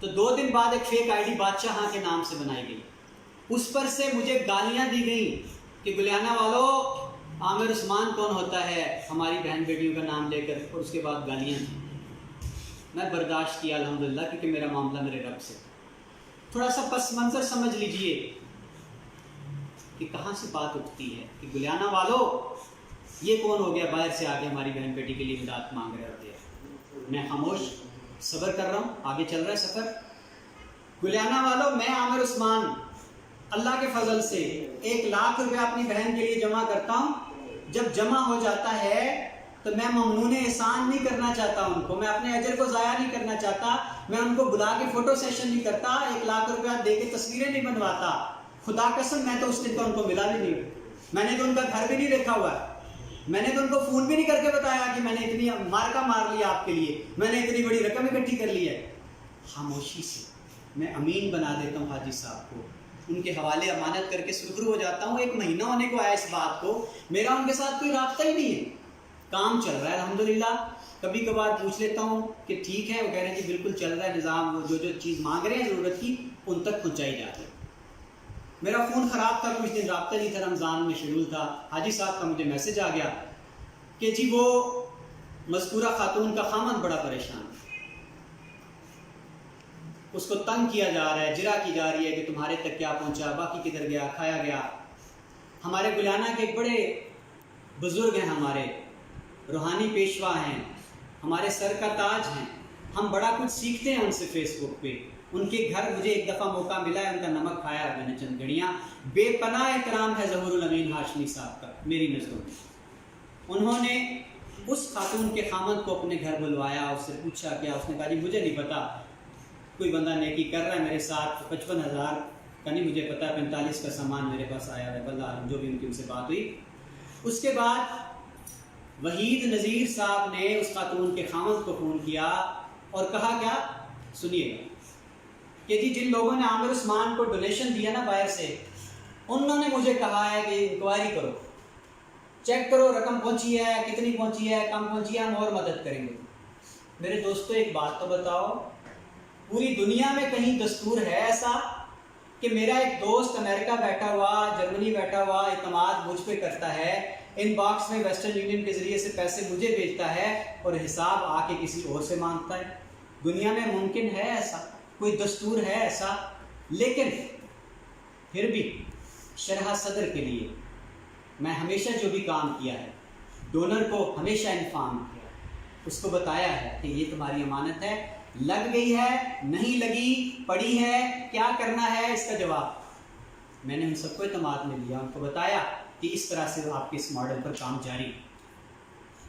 تو 2 دن بعد ایک فیک آئی ڈی بادشاہ ہاں کے نام سے بنائی گئی. اس پر سے مجھے گالیاں دی گئیں کہ گلیانہ والوں عامر عثمان کون ہوتا ہے ہماری بہن بیٹیوں کا نام لے کر، اور اس کے بعد گالیاں دی. میں برداشت کیا الحمدللہ، کیونکہ میرا معاملہ میرے رب سے. تھوڑا سا پس منظر سمجھ لیجئے کہ کہاں سے بات اٹھتی ہے کہ گلیانہ والوں یہ کون ہو گیا باہر سے آگے ہماری بہن بیٹی کے لیے امداد مانگ رہے ہوتے ہیں. میں خاموش صبر کر رہا ہوں، آگے چل رہا ہے سفر. گلیانہ والوں، میں عامر عثمان اللہ کے فضل سے 1,00,000 روپے اپنی بہن کے لیے جمع کرتا ہوں. جب جمع ہو جاتا ہے تو میں ممنون احسان نہیں کرنا چاہتا ان کو، میں اپنے اجر کو ضائع نہیں کرنا چاہتا، میں ان کو بلا کے فوٹو سیشن نہیں کرتا، 1,00,000 روپیہ دے کے تصویریں نہیں بنواتا. خدا قسم میں تو اس دن تو ان کو ملا بھی نہیں، میں نے تو ان کا گھر بھی نہیں دیکھا ہوا ہے، میں نے تو ان کو فون بھی نہیں کر کے بتایا کہ میں نے اتنی مارکا مار لیا آپ کے لیے، میں نے اتنی بڑی رقم اکٹھی کر لی ہے. خاموشی سے میں امین بنا دیتا ہوں حاجی صاحب کو، ان کے حوالے امانت کر کے سرخرو ہو جاتا ہوں. 1 مہینہ ہونے کو آیا اس بات کو، میرا ان کے ساتھ کوئی رابطہ ہی نہیں ہے. کام چل رہا ہے الحمدللہ. کبھی کبھار پوچھ لیتا ہوں کہ ٹھیک ہے، وہ کہہ رہے ہیں کہ بالکل چل رہا ہے نظام، وہ جو چیز مانگ رہے ہیں ضرورت کی ان تک پہنچائی جاتی ہے. میرا فون خراب تھا، کچھ دن رابطہ نہیں تھا، رمضان میں شیڈول تھا. حاجی صاحب کا مجھے میسج آ گیا کہ جی وہ مذکورہ خاتون کا خامد بڑا پریشان ہے، اس کو تنگ کیا جا رہا ہے، جرا کی جا رہی ہے کہ تمہارے تک کیا پہنچا، باقی کدھر گیا، کھایا گیا. ہمارے گلیانہ کے ایک بڑے بزرگ ہیں، ہمارے روحانی پیشوا ہیں، ہمارے سر کا تاج ہیں، ہم بڑا کچھ سیکھتے ہیں ان سے فیس بک پہ. ان کے گھر مجھے ایک دفعہ موقع ملا ہے، ان کا نمک کھایا ہے میں نے چند گھڑیاں. بے پناہ احترام ہے ظہور الامین ہاشمی صاحب کا میری نظروں میں. انہوں نے اس خاتون کے خامد کو اپنے گھر بلوایا، اس سے پوچھا کیا، اس نے کہا جی مجھے نہیں پتا، کوئی بندہ نیکی کر رہا ہے میرے ساتھ، 55,000 کا نہیں مجھے پتا، 45 کا سامان میرے پاس آیا ہے، واللہ جو بھی ان کی ان سے بات ہوئی. اس کے بعد وحید نذیر صاحب نے اس خاتون کے خامد کو فون کیا اور کہا کیا، سنیے گا، کہ جی جن لوگوں نے عامر عثمان کو ڈونیشن دیا نا باہر سے، انہوں نے مجھے کہا ہے کہ انکوائری کرو، چیک کرو رقم پہنچی ہے، کتنی پہنچی ہے، کم پہنچی ہے، ہم اور مدد کریں گے۔ میرے دوستو ایک بات تو بتاؤ، پوری دنیا میں کہیں دستور ہے ایسا کہ میرا ایک دوست امریکہ بیٹھا ہوا، جرمنی بیٹھا ہوا اعتماد مجھ پہ کرتا ہے، ان باکس میں ویسٹرن یونین کے ذریعے سے پیسے مجھے بھیجتا ہے اور حساب آ کے کسی اور سے مانگتا ہے؟ دنیا میں ممکن ہے ایسا؟ کوئی دستور ہے ایسا؟ لیکن پھر بھی شرح صدر کے لیے میں ہمیشہ جو بھی کام کیا ہے، ڈونر کو ہمیشہ انفارم کیا، اس کو بتایا ہے کہ یہ تمہاری امانت ہے، لگ گئی ہے، نہیں لگی، پڑی ہے، کیا کرنا ہے، اس کا جواب میں نے ان سب کو اعتماد میں لیا، ان کو بتایا کہ اس طرح سے آپ کے اس ماڈل پر کام جاری۔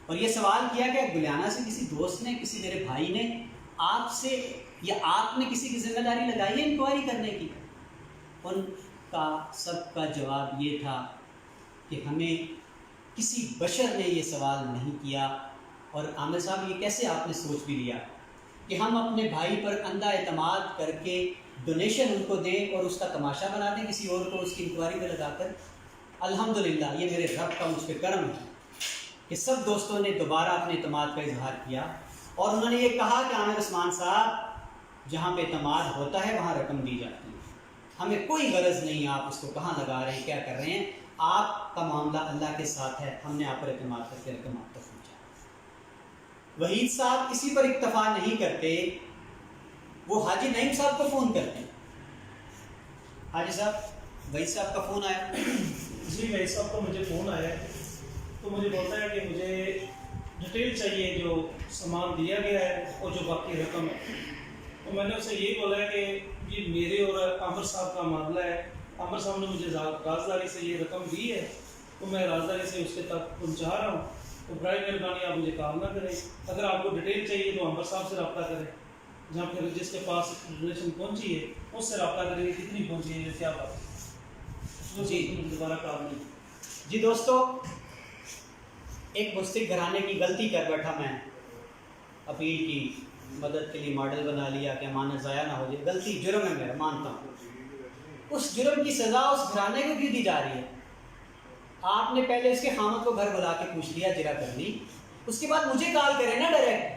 اور یہ سوال کیا کہ گلیانہ سے کسی دوست نے، کسی میرے بھائی نے آپ سے یا آپ نے کسی کی ذمہ داری لگائی ہے انکوائری کرنے کی؟ ان کا سب کا جواب یہ تھا کہ ہمیں کسی بشر نے یہ سوال نہیں کیا۔ اور عامر صاحب یہ کیسے آپ نے سوچ بھی لیا کہ ہم اپنے بھائی پر اندھا اعتماد کر کے ڈونیشن ان کو دیں اور اس کا تماشا بنا دیں کسی اور کو اس کی انکوائری میں لگا کر؟ الحمدللہ یہ میرے رب کا مجھ پہ کرم ہے کہ سب دوستوں نے دوبارہ اپنے اعتماد کا اظہار کیا اور انہوں نے یہ کہا کہ عامر عثمان صاحب جہاں پہ اعتماد ہوتا ہے وہاں رقم دی جاتی ہے، ہمیں کوئی غرض نہیں آپ اس کو کہاں لگا رہے ہیں، کیا کر رہے ہیں، آپ کا معاملہ اللہ کے ساتھ ہے، ہم نے آپ پر اعتماد کر کے رقم آپ تک پہنچا۔ وحید صاحب کسی پر اکتفا نہیں کرتے، وہ حاجی نعیم صاحب کو فون کرتے ہیں، حاجی صاحب وحید صاحب کا فون آیا، جی وحید صاحب کا مجھے فون آیا تو مجھے بولتا ہے کہ مجھے ڈیٹیل چاہیے جو سامان دیا گیا ہے اور جو باقی رقم ہے۔ تو میں نے اسے یہی بولا ہے کہ جی میرے اور عامر صاحب کا معاملہ ہے، عامر صاحب نے مجھے رازداری سے یہ رقم دی ہے تو میں رازداری سے اس کے تک پہنچا رہا ہوں، تو برائے مہربانی آپ مجھے کال نہ کریں، اگر آپ کو ڈیٹیل چاہیے تو عامر صاحب سے رابطہ کریں، جہاں پھر جس کے پاس ڈونیشن پہنچی ہے اس سے رابطہ کریں، کتنی پہنچی ہے، کیا بات ہے، جی دوبارہ کال نہیں۔ جی دوستو، ایک مستق گھرانے کی غلطی کر بیٹھا میں، اپیل کی مدد کے لیے ماڈل بنا لیا کہ امانت ضائع نہ ہو جائے، غلطی جرم ہے میرا، مانتا ہوں، اس جرم کی سزا اس گھرانے کو کیوں دی جا رہی ہے؟ آپ نے پہلے اس کے خامد کو گھر بلا کے پوچھ لیا، جرا کر لی، اس کے بعد مجھے کال کرے نا ڈائریکٹ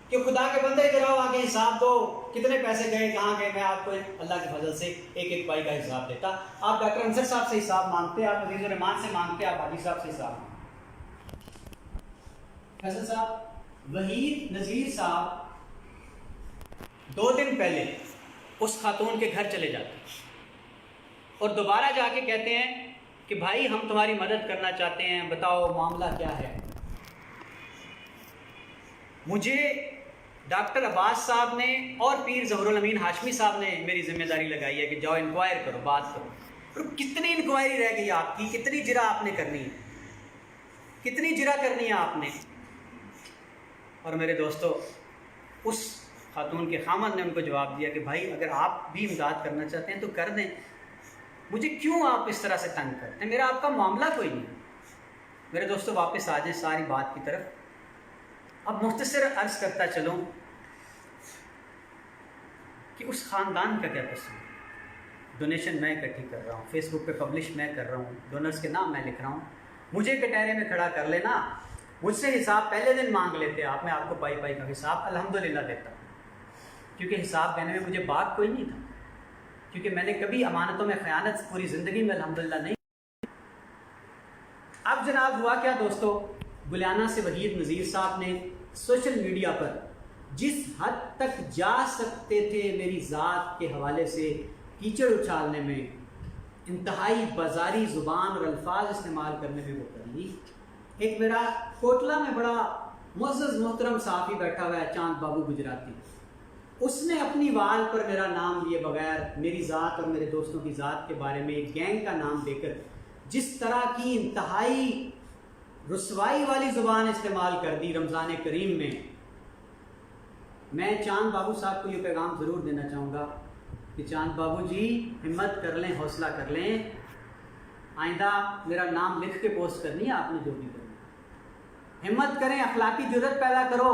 کہ خدا کے بندے ادھر آؤ آ کے حساب دو، کتنے پیسے گئے، کہاں گئے، میں آپ کو اللہ کے فضل سے ایک ایک پائی کا حساب دیتا۔ آپ ڈاکٹر انصر صاحب سے حساب مانگتے، آپ عزیز الرحمان سے مانگتے، آپ حاجی صاحب سے حساب مانگتے۔ فیصل صاحب، وحید نذیر صاحب 2 دن پہلے اس خاتون کے گھر چلے جاتے اور دوبارہ جا کے کہتے ہیں کہ بھائی ہم تمہاری مدد کرنا چاہتے ہیں، بتاؤ معاملہ کیا ہے۔ مجھے ڈاکٹر عباس صاحب نے اور پیر ظہور الامین ہاشمی صاحب نے میری ذمہ داری لگائی ہے کہ جاؤ انکوائر کرو، بات کرو۔ اور کتنی انکوائری رہ گئی آپ کی، کتنی جرا آپ نے کرنی ہے، کتنی جرا کرنی ہے آپ نے۔ اور میرے دوستو، اس خاتون کے خامد نے ان کو جواب دیا کہ بھائی اگر آپ بھی امداد کرنا چاہتے ہیں تو کر دیں، مجھے کیوں آپ اس طرح سے تنگ کرتے ہیں، میرا آپ کا معاملہ کوئی نہیں۔ میرے دوستو واپس آ جائیں ساری بات کی طرف۔ اب مختصر عرض کرتا چلوں کہ اس خاندان کا کیا قصور ہے۔ ڈونیشن میں اکٹھی کر رہا ہوں، فیس بک پہ پبلش میں کر رہا ہوں، ڈونرز کے نام میں لکھ رہا ہوں، مجھے کٹہرے میں کھڑا کر لینا، مجھ سے حساب پہلے دن مانگ لیتے آپ، میں آپ کو پائی پائی کا حساب الحمدللہ دیتا ہوں، کیونکہ حساب دینے میں مجھے باک کوئی نہیں تھا، کیونکہ میں نے کبھی امانتوں میں خیانت پوری زندگی میں الحمدللہ نہیں۔ اب جناب ہوا کیا دوستو، گلیانہ سے وحید نذیر صاحب نے سوشل میڈیا پر جس حد تک جا سکتے تھے میری ذات کے حوالے سے کیچڑ اچھالنے میں، انتہائی بازاری زبان اور الفاظ استعمال کرنے میں وہ کر لی۔ ایک میرا کوٹلہ میں بڑا معزز محترم صحافی بیٹھا ہوا ہے، چاند بابو گجراتی، اس نے اپنی وال پر میرا نام لیے بغیر میری ذات اور میرے دوستوں کی ذات کے بارے میں ایک گینگ کا نام دے کر جس طرح کی انتہائی رسوائی والی زبان استعمال کر دی رمضان کریم میں۔ میں چاند بابو صاحب کو یہ پیغام ضرور دینا چاہوں گا کہ چاند بابو جی ہمت کر لیں، حوصلہ کر لیں، آئندہ میرا نام لکھ کے پوسٹ کرنی ہے آپ نے جو بھی کرنا، ہمت کریں، اخلاقی جرات پیدا کرو،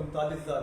45,000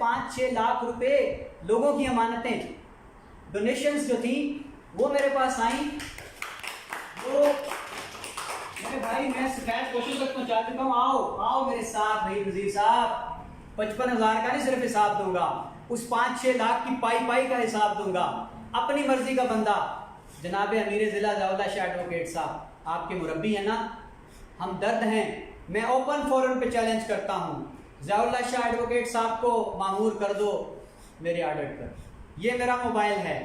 5-6 لاکھ روپے لوگوں کی امانتیں ڈونیشنز جو تھیں وہ میرے پاس آئیں. وہ میرے بھائی میں سفید کوشش تک پہنچا چکا ہوں. آؤ میرے ساتھ بھائی نذیر صاحب. 55,000 کا نہیں صرف حساب دوں گا, اس 5-6 لاکھ کی پائی کا حساب دوں گا. اپنی مرضی کا بندہ جناب امیر ضلع ضیاء اللہ شاہ ایڈوکیٹ صاحب آپ کے مربی ہیں نا, ہم درد ہیں. میں اوپن فورم پہ چیلنج کرتا ہوں, ضیاء اللہ شاہ ایڈوکیٹ صاحب کو مامور کر دو میرے آڈٹ پر. یہ میرا موبائل ہے,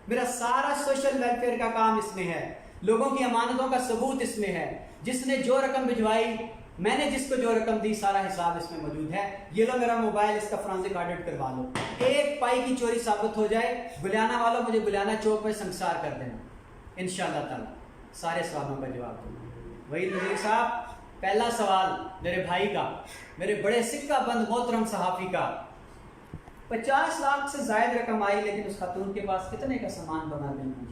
میرا سارا سوشل ویلفیئر کا کام اس میں ہے, لوگوں کی امانتوں کا ثبوت اس میں ہے. جس نے جو رقم بھجوائی, میں نے جس کو جو رقم دی, سارا حساب اس میں موجود ہے. یہ لو میرا موبائل, اس کا فرانزک آڈٹ کروا لو. ایک پائی کی چوری ثابت ہو جائے, گلیانہ والوں مجھے گلیانہ چوک پہ سنسار کر دینا, انشاءاللہ تعالی سارے سوالوں کا جواب دوں. وہی نذیر صاحب, پہلا سوال میرے بھائی کا, میرے بڑے سکہ بند محترم صحافی کا. 50 لاکھ سے زائد رقم آئی, لیکن اس خاتون کے پاس کتنے کا سامان بنا دینا.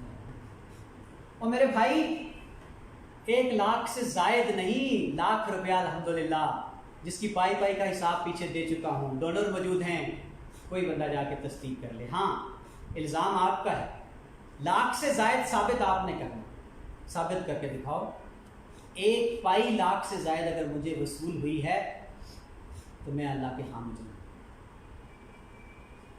اور میرے بھائی 1 لاکھ سے زائد نہیں, لاکھ روپیہ الحمدللہ, جس کی پائی کا حساب پیچھے دے چکا ہوں. ڈونر موجود ہیں, کوئی بندہ جا کے تصدیق کر لے. ہاں الزام آپ کا ہے, لاکھ سے زائد ثابت آپ نے کرنا, ثابت کر کے دکھاؤ. 1 پائی لاکھ سے زائد اگر مجھے وصول ہوئی ہے تو میں اللہ کے حامد ہوں.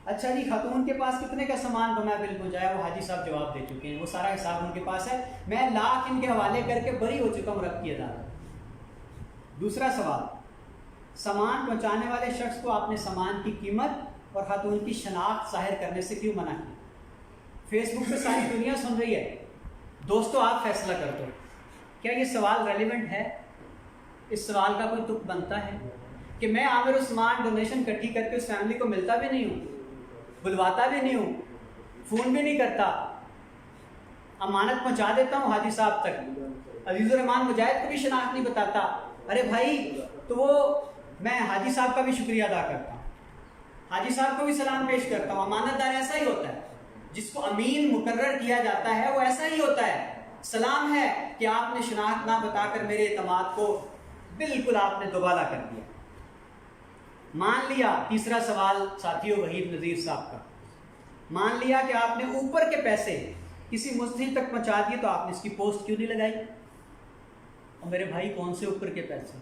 اچھا جی, خاتون کے پاس کتنے کا سامان بنا بل پہنچایا, وہ حاجی صاحب جواب دے چکے ہیں, وہ سارا حساب ان کے پاس ہے. میں لاکھ ان کے حوالے کر کے بری ہو چکا ہوں رب کی عدالت. دوسرا سوال, سامان پہنچانے والے شخص کو آپ نے سامان کی قیمت اور خاتون کی شناخت ظاہر کرنے سے کیوں منع کیا؟ فیس بک پہ ساری دنیا سن رہی ہے, دوستو آپ فیصلہ کر دو. کیا یہ سوال ریلیونٹ ہے؟ اس سوال کا کوئی تک بنتا ہے کہ میں عامر عثمان ڈونیشن اکٹھی کر کے اس فیملی کو ملتا بھی نہیں ہوں, بلواتا بھی نہیں ہوں, فون بھی نہیں کرتا, امانت پہنچا دیتا ہوں حاجی صاحب تک, عزیز الرحمان مجاہد کو بھی شناخت نہیں بتاتا. ارے بھائی تو وہ میں حاجی صاحب کا بھی شکریہ ادا کرتا ہوں, حاجی صاحب کو بھی سلام پیش کرتا ہوں. امانت دار ایسا ہی ہوتا ہے, جس کو امین مقرر کیا جاتا ہے وہ ایسا ہی ہوتا ہے. سلام ہے کہ آپ نے شناخت نہ بتا کر میرے اعتماد کو بالکل آپ نے دوبالا کر دیا. مان لیا, تیسرا سوال ساتھیوں وحید نذیر صاحب کا, مان لیا کہ آپ نے اوپر کے پیسے کسی مستحق تک پہنچا دیے, تو آپ نے اس کی پوسٹ کیوں نہیں لگائی؟ اور میرے بھائی کون سے اوپر کے پیسے,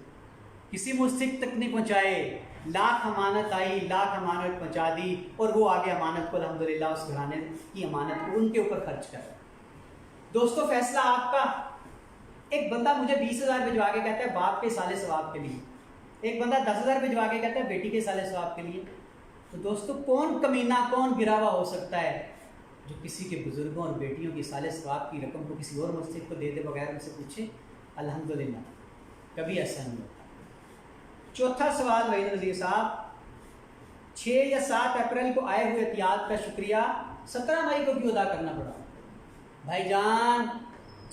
کسی مستحق تک نہیں پہنچائے, لاکھ امانت آئی, لاکھ امانت پہنچا دی, اور وہ آگے امانت کو الحمدللہ اس گھرانے کی امانت کو ان کے اوپر خرچ کر. دوستو فیصلہ آپ کا. ایک بندہ مجھے 20,000 بھجوا کے کہتا ہے باپ کے سالے ثواب کے لیے, ایک بندہ 10,000 بھجوا کے کہتا ہے بیٹی کے سالے ثواب کے لیے. تو دوستو کون کمینہ, کون گرا ہوا ہو سکتا ہے جو کسی کے بزرگوں اور بیٹیوں کی سالے ثواب کی رقم کو کسی اور مستحق کو دے دے بغیر ان سے پوچھے؟ الحمدللہ کبھی ایسا نہیں ہوتا. چوتھا سوال وحید نذیر صاحب, 6 یا 7 اپریل کو آئے ہوئے احتیاط کا شکریہ 17 مئی کو کیوں ادا کرنا پڑا؟ بھائی جان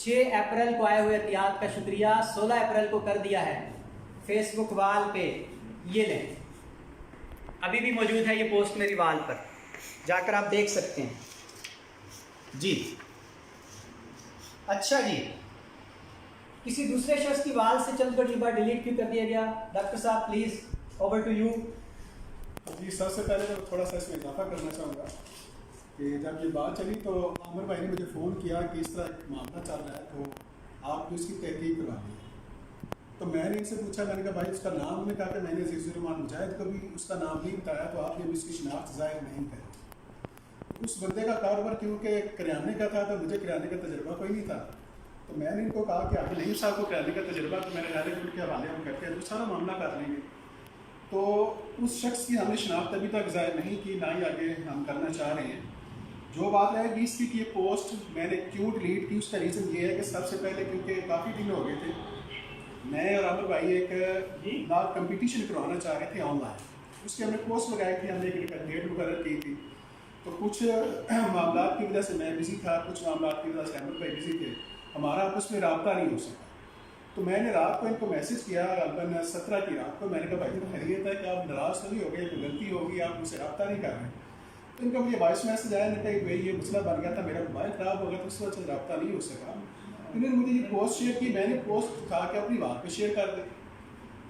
6 اپریل کو آئے ہوئے احتیاط کا شکریہ 16 اپریل کو کر دیا ہے فیس بک وال پہ. یہ لیں, ابھی بھی موجود ہے یہ پوسٹ میری وال پر, جا کر آپ دیکھ سکتے ہیں جی. اچھا جی, کسی دوسرے شخص کی وال سے چند گڑبڑ ڈیلیٹ کیوں کر دیا گیا؟ ڈاکٹر صاحب پلیز اوور ٹو یو. جی سب سے پہلے میں تھوڑا سا اس میں اضافہ کرنا چاہوں گا کہ جب یہ بات چلی تو عامر بھائی نے مجھے فون کیا کہ اس طرح ایک معاملہ چل رہا ہے, تو آپ اس کی تحقیق کروا دیں. تو میں نے ان سے پوچھا, میں نے کہا بھائی اس کا نام, انہوں نے کہا کہ میں نے عزیز الرحمان مجاہد کو بھی اس کا نام نہیں بتایا, تو آپ نے بھی اس کی شناخت ظاہر نہیں کری. اس بندے کا کاروبار کیونکہ کریانے کا تھا تو مجھے کریانے کا تجربہ کوئی نہیں تھا, تو میں نے ان کو کہا کہ آپ نہیں صاحب کو کریانے کا تجربہ, تو میں نے کہا کہ ان کے حوالے ہم کرتے ہیں تو سارا معاملہ کر لیں گے. تو اس شخص کی ہم نے شناخت ابھی تک ظاہر نہیں کی, نہ ہی آگے ہم کرنا چاہ رہے ہیں. جو بات رہے گی اس کی کہ یہ پوسٹ میں نے کیوں ڈیلیٹ کی, اس کا ریزن یہ ہے کہ سب سے پہلے کیونکہ کافی دن ہو گئے تھے, میں اور عامر بھائی ایک کمپٹیشن کروانا چاہ رہے تھے آن لائن. اس کی ہم نے پوسٹ لگائی تھی, ہم نے ایک ڈیٹ مقرر کی تھی, تو کچھ معاملات کی وجہ سے میں بزی تھا, کچھ معاملات کی وجہ سے عامر بھائی بزی تھے, ہمارا آپس میں رابطہ نہیں ہو سکا. تو میں نے رات کو ان کو میسج کیا, غالباً 17 کی رات کو, میں نے کہا بھائی تو خیریت ہے کہ آپ ناراض تو نہیں ہو گئے, کوئی غلطی ہوگی, آپ مجھ سے رابطہ نہیں کر رہے. تو ان کا مجھے وائس میسج آیا, نے کہا کہ بھائی یہ مسئلہ بن گیا تھا, میرا موبائل خراب ہو گیا تو اس وجہ سے رابطہ نہیں ہو سکا. انہوں نے مجھے یہ پوسٹ شیئر کی, میں نے پوسٹ اٹھا کے اپنی بات پہ شیئر کر دی.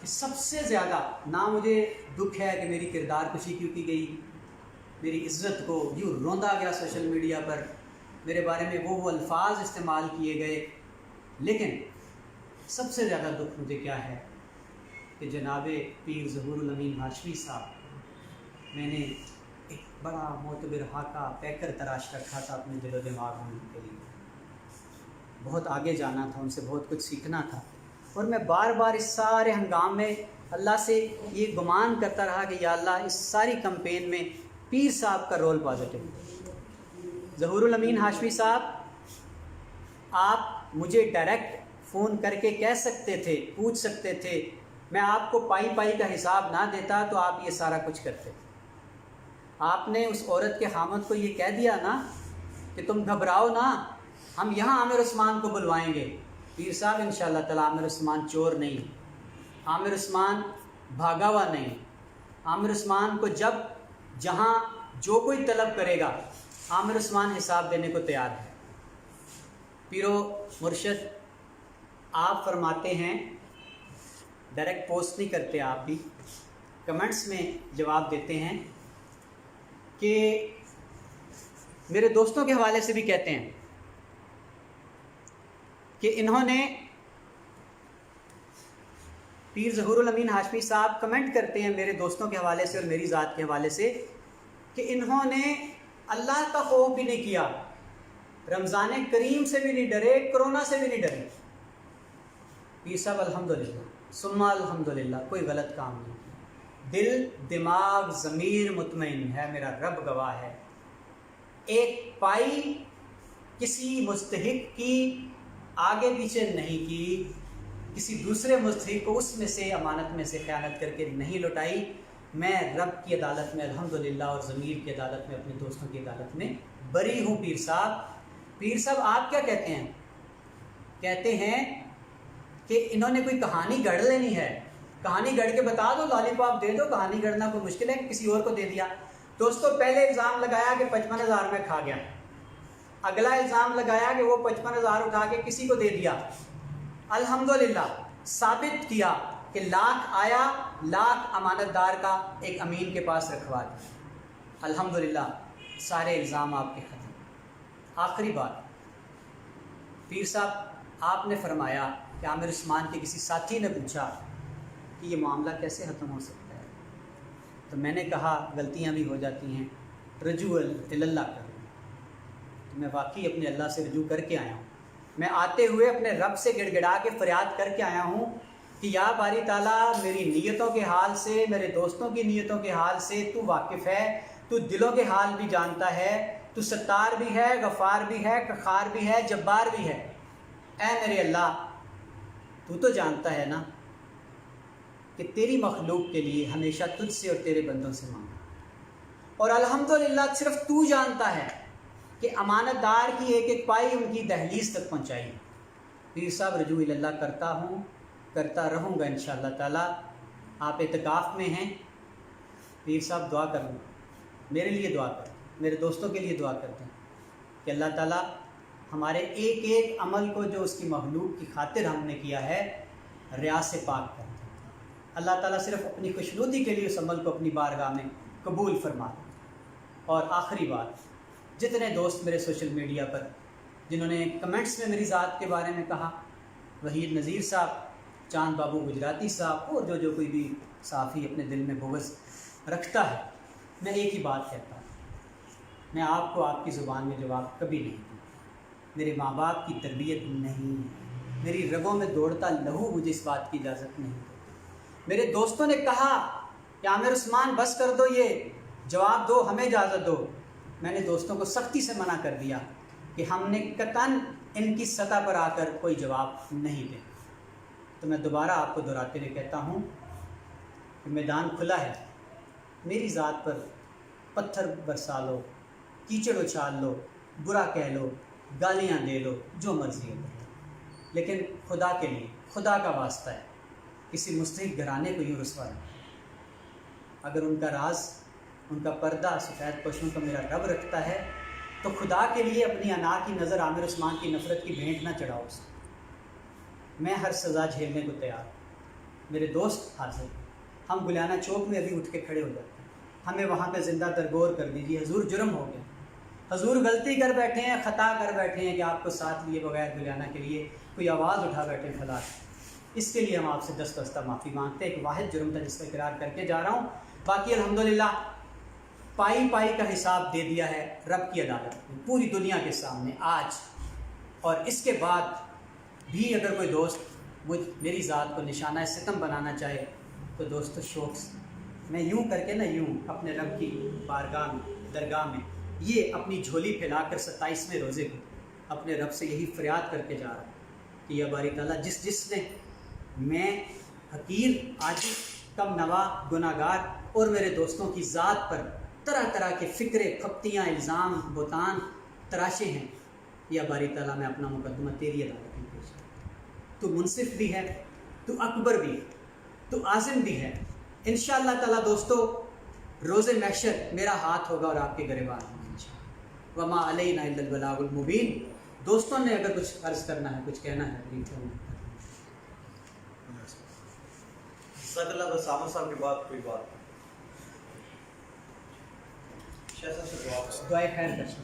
کہ سب سے زیادہ نہ مجھے دکھ ہے کہ میری کردار کشی کیوں کی گئی، میری عزت کو یوں روندا گیا سوشل میڈیا پر، میرے بارے میں وہ الفاظ استعمال کیے گئے، لیکن سب سے زیادہ دکھ مجھے کیا ہے کہ جناب پیر ظہور الامین ہاشمی صاحب، میں نے ایک بڑا معتبر خاکہ پیکر تراش رکھا تھا اپنے دل و دماغ میں ان کے لیے، بہت آگے جانا تھا، ان سے بہت کچھ سیکھنا تھا، اور میں بار بار اس سارے ہنگام میں اللہ سے یہ گمان کرتا رہا کہ یا اللہ اس ساری کمپین میں پیر صاحب کا رول پازیٹیو۔ ظہور الامین ہاشمی صاحب، آپ مجھے ڈائریکٹ فون کر کے کہہ سکتے تھے، پوچھ سکتے تھے، میں آپ کو پائی پائی کا حساب نہ دیتا تو آپ یہ سارا کچھ کرتے۔ آپ نے اس عورت کے خامد کو یہ کہہ دیا نا کہ تم گھبراؤ نہ، ہم یہاں عامر عثمان کو بلوائیں گے۔ پیر صاحب انشاءاللہ تعالیٰ عامر عثمان چور نہیں، عامر عثمان بھاگا ہوا نہیں، عامر عثمان کو جب جہاں جو کوئی طلب کرے گا عامر عثمان حساب دینے کو تیار ہے۔ پیرو مرشد، آپ فرماتے ہیں، ڈائریکٹ پوسٹ نہیں کرتے، آپ بھی کمنٹس میں جواب دیتے ہیں کہ میرے دوستوں کے حوالے سے بھی کہتے ہیں کہ انہوں نے، پیر ظہور الامین ہاشمی صاحب کمنٹ کرتے ہیں میرے دوستوں کے حوالے سے اور میری ذات کے حوالے سے کہ انہوں نے اللہ کا خوف بھی نہیں کیا، رمضان کریم سے بھی نہیں ڈرے، کرونا سے بھی نہیں ڈرے۔ پیر صاحب الحمدللہ ثم الحمدللہ کوئی غلط کام نہیں کیا، دل دماغ ضمیر مطمئن ہے، میرا رب گواہ ہے، ایک پائی کسی مستحق کی آگے پیچھے نہیں کی، کسی دوسرے مستحق کو اس میں سے امانت میں سے خیانت کر کے نہیں لوٹائی۔ میں رب کی عدالت میں الحمدللہ اور ضمیر کی عدالت میں، اپنے دوستوں کی عدالت میں بری ہوں۔ پیر صاحب، پیر صاحب آپ کیا کہتے ہیں؟ کہتے ہیں کہ انہوں نے کوئی کہانی گڑھ لینی ہے، کہانی گڑھ کے بتا دو، لالی پاپ دے دو، کہانی گڑھنا کوئی مشکل ہے کہ کسی اور کو دے دیا۔ دوستوں، پہلے الزام لگایا کہ 55,000 میں کھا گیا، اگلا الزام لگایا کہ وہ 55,000 اٹھا کے کسی کو دے دیا۔ الحمدللہ ثابت کیا کہ لاکھ آیا، لاکھ امانت دار کا ایک امین کے پاس رکھوا دیا۔ الحمدللہ سارے الزام آپ کے ختم۔ آخری بات، پیر صاحب آپ نے فرمایا کہ عامر عثمان کے کسی ساتھی نے پوچھا کہ یہ معاملہ کیسے ختم ہو سکتا ہے، تو میں نے کہا غلطیاں بھی ہو جاتی ہیں، رجوع اللہ کرو۔ تو میں واقعی اپنے اللہ سے رجوع کر کے آیا ہوں، میں آتے ہوئے اپنے رب سے گڑ گڑا کے فریاد کر کے آیا ہوں کہ یا باری تعالیٰ، میری نیتوں کے حال سے، میرے دوستوں کی نیتوں کے حال سے تو واقف ہے، تو دلوں کے حال بھی جانتا ہے، تو ستار بھی ہے، غفار بھی ہے، قہار بھی ہے، جبار بھی ہے۔ اے میرے اللہ، تو جانتا ہے نا کہ تیری مخلوق کے لیے ہمیشہ تجھ سے اور تیرے بندوں سے مانگا، اور الحمدللہ صرف تو جانتا ہے کہ امانت دار کی ایک ایک پائی ان کی دہلیز تک پہنچائی۔ پیر صاحب رجوع اللہ کرتا ہوں، کرتا رہوں گا انشاءاللہ تعالیٰ۔ آپ اعتکاف میں ہیں، پیر صاحب دعا کروں، میرے لیے دعا کریں، میرے دوستوں کے لیے دعا کرتے ہیں کہ اللہ تعالیٰ ہمارے ایک ایک عمل کو جو اس کی مخلوق کی خاطر ہم نے کیا ہے ریا سے پاک کر دیں۔ اللہ تعالیٰ صرف اپنی خوشنودی کے لیے اس عمل کو اپنی بارگاہ میں قبول فرما دیں۔ اور آخری بات، جتنے دوست میرے سوشل میڈیا پر جنہوں نے کمنٹس میں میری ذات کے بارے میں کہا، وحید نذیر صاحب، چاند بابو گجراتی صاحب، اور جو کوئی بھی صحافی اپنے دل میں بغض رکھتا ہے، میں ایک ہی بات کہتا ہوں، میں آپ کو آپ کی زبان میں جواب کبھی نہیں دوں۔ میرے ماں باپ کی تربیت نہیں، میری رگوں میں دوڑتا لہو مجھے اس بات کی اجازت نہیں دیتی۔ میرے دوستوں نے کہا کہ عامر عثمان بس کر دو، یہ جواب دو، ہمیں اجازت دو۔ میں نے دوستوں کو سختی سے منع کر دیا کہ ہم نے قطعاً ان کی سطح پر آ کر کوئی جواب نہیں دیں۔ تو میں دوبارہ آپ کو دہراتے ہوئے کہتا ہوں کہ میدان کھلا ہے، میری ذات پر پتھر برسا لو، کیچڑ اچھال لو، برا کہہ لو، گالیاں دے لو، جو مرضی ہو، لیکن خدا کے لیے، خدا کا واسطہ ہے، کسی مستحق گھرانے کو یوں رسوا نہ۔ اگر ان کا راز، ان کا پردہ سفید پوشوں کا میرا رب رکھتا ہے تو خدا کے لیے اپنی انا کی نظر عامر عثمان کی نفرت کی بھینٹ نہ چڑھاؤ اسے۔ میں ہر سزا جھیلنے کو تیار ہوں، میرے دوست حاضر ہیں۔ ہم گلیانہ چوک میں ابھی اٹھ کے کھڑے ہو جاتے ہیں، ہمیں وہاں پہ زندہ درگور کر دیجیے، حضور جرم ہو گیا، حضور غلطی کر بیٹھے ہیں، خطا کر بیٹھے ہیں کہ آپ کو ساتھ لیے بغیر گلیانہ کے لیے کوئی آواز اٹھا بیٹھے ہیں فلاں۔ اس کے لیے ہم آپ سے دستہ معافی مانگتے ہیں۔ ایک واحد جرم تھا جس کا اقرار کر کے جا رہا ہوں، باقی الحمدللہ پائی پائی کا حساب دے دیا ہے رب کی عدالت میں پوری دنیا کے سامنے آج، اور اس کے بعد بھی اگر کوئی دوست میری ذات کو نشانہ ستم بنانا چاہے تو دوستو شوق سے میں یوں کر کے یوں اپنے رب کی بارگاہ میں درگاہ میں یہ اپنی جھولی پھیلا کر 27ویں روزے کو اپنے رب سے یہی فریاد کر کے جا رہا ہوں کہ یا باری تعالیٰ جس نے میں حقیر عاجز کم نوا گناہ گار اور میرے دوستوں کی ذات پر طرح طرح کے فکرے پھپتیاں الزام بہتان تراشے ہیں، یا باری تعالیٰ میں اپنا مقدمہ تیری عدالت میں پیش کرتا ہوں۔ تو منصف بھی ہے، تو اکبر بھی ہے، تو عازم بھی ہے۔ انشاءاللہ تعالیٰ دوستو روز محشر میرا ہاتھ ہوگا اور آپ کے گریبان ہوں گے انشاءاللہ۔ وما علینا الا البلاغ المبین۔ دوستوں نے اگر کچھ عرض کرنا ہے، کچھ کہنا ہے صدر اللہ بس عامر صاحب کے بعد کوئی بات شاہ صاحب سے دعا کریں۔ دعائے خیر کرنا۔